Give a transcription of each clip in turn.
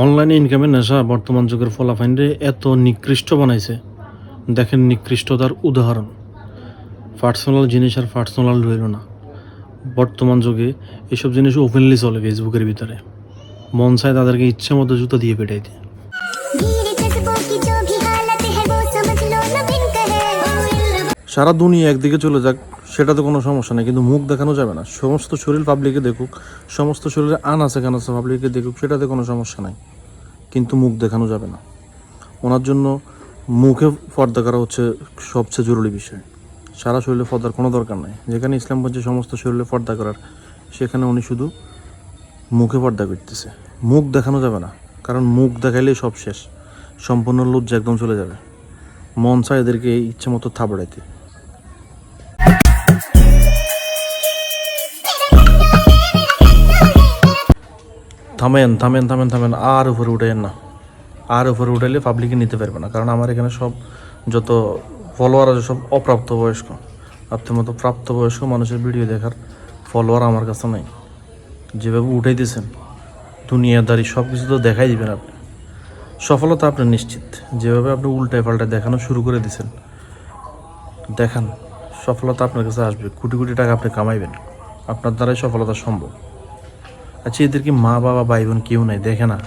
অনলাইনে ইনকামের নেশা বর্তমান যুগের ফলাফাইনরে এত নিকৃষ্ট বানাইছে। দেখেন নিকৃষ্টতার উদাহরণ। পার্সোনাল জিনিস আর পার্সোনাল রইল না। বর্তমান যুগে এসব জিনিস ওপেনলি চলে ফেসবুকের ভিতরে। মন চায় তাদেরকে ইচ্ছে মতো জুতো দিয়ে পেটাই দেয়। সারা দুনিয়া একদিকে চলে যাক সেটাতে কোনো সমস্যা নেই, কিন্তু মুখ দেখানো যাবে না। সমস্ত শরীর পাবলিকে দেখুক, সমস্ত শরীরে আনাচে কানাচে পাবলিকে দেখুক, সেটাতে কোনো সমস্যা নাই, কিন্তু মুখ দেখানো যাবে না। ওনার জন্য মুখে পর্দা করা হচ্ছে সবচেয়ে জরুরি বিষয়। সারা শরীরে পর্দার কোনো দরকার নাই। যেখানে ইসলাম বলছে সমস্ত শরীরে পর্দা করার, সেখানে উনি শুধু মুখে পর্দা করতেছে। মুখ দেখানো যাবে না, কারণ মুখ দেখাইলেই সব শেষ, সম্পূর্ণ লজ্জা একদম চলে যাবে। মন চায় এদেরকে ইচ্ছে মতো থাবড়াইতে। থামেন থামেন থামেন থামেন, আর উপরে উঠাইন না। আর উপরে উঠাইলে পাবলিকে নিতে পারবে না, কারণ আমার এখানে সব যত ফলোয়ার আছে সব অপ্রাপ্তবয়স্ক। আপনার মতো প্রাপ্তবয়স্ক মানুষের ভিডিও দেখার ফলোয়ার আমার কাছে নাই। যেভাবে উঠাই দিয়েছেন দুনিয়াদারি সব কিছু তো দেখাই দিবেন আপনি, সফলতা আপনার নিশ্চিত। যেভাবে আপনি উল্টায় পাল্টায় দেখানো শুরু করে দিয়েছেন, দেখান সফলতা আপনার কাছে আসবে। কোটি কোটি টাকা আপনি কামাইবেন, আপনার দ্বারাই সফলতা সম্ভব। আচ্ছা, এদের কি মা বাবা ভাই বোন কেউ নাই? দেখে না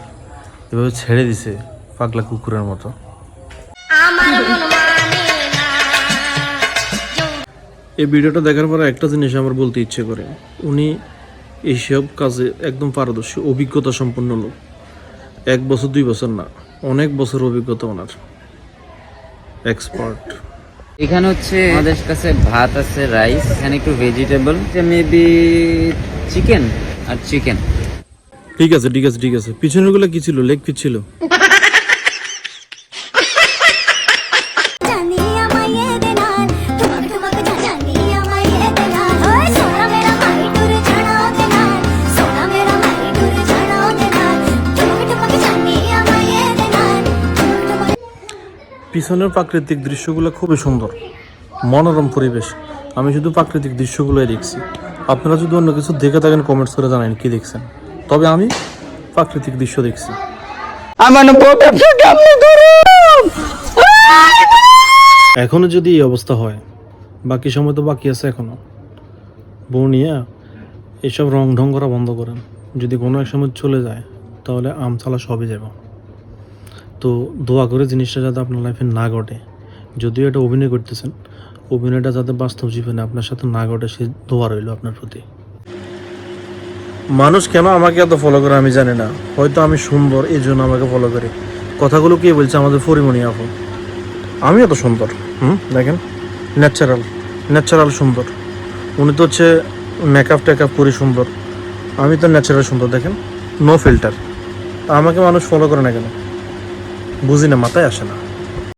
এভাবে ছেড়ে দিছে পাগলা কুকুরের মতো। এই ভিডিওটা দেখার পরে একটা জিনিস আমার বলতে ইচ্ছে করে, উনি এইসব কাজে একদম পারদর্শী, অভিজ্ঞতা সম্পন্ন লোক। 1 বছর 2 বছর না, অনেক বছর অভিজ্ঞতা ওনার, এক্সপার্ট। এখানে হচ্ছে আমাদের কাছে ভাত আছে, রাইস, এখানে একটু ভেজিটেবল, মেবি চিকেন আর চিকেন। ঠিক আছে ঠিক আছে ঠিক আছে। পিছনের গুলো কি ছিল? লেগ পিস ছিল? পিছনের প্রাকৃতিক দৃশ্যগুলো খুবই সুন্দর, মনোরম পরিবেশ। আমি শুধু প্রাকৃতিক দৃশ্যগুলোই দেখছি। আপনারা যদি অন্য কিছু দেখে থাকেন কমেন্টস করে জানান কি দেখছেন, তবে আমি প্রাকৃতিক দৃশ্য দেখছি। এখনো যদি এই অবস্থা হয়, বাকি সময় তো বাকি আছে এখনো। বউ নিয়ে এইসব রং ঢং করা বন্ধ করেন। যদি কোনো এক সময় চলে যায় তাহলে আমচালা সবই যাব। তো দোয়া করে জিনিসটা যাতে আপনার লাইফে না ঘটে। যদিও এটা অভিনয় করতেছেন, অভিনয়টা যাতে বাস্তব জীবনে আপনার সাথে না ঘটে, সে দোয়া রইল আপনার প্রতি। মানুষ কেন আমাকে এত ফলো করে আমি জানি না। হয়তো আমি সুন্দর এই জন্য আমাকে ফলো করে। কথাগুলো কে বলছে? আমাদের পরিমণি আপু। আমি এত সুন্দর? দেখেন, ন্যাচারাল সুন্দর। উনি তো হচ্ছে মেকআপ টেকআপ করে সুন্দর, আমি তো ন্যাচারাল সুন্দর। দেখেন, নো ফিল্টার। আমাকে মানুষ ফলো করে না কেন বুঝি না, মাথায় আসে না।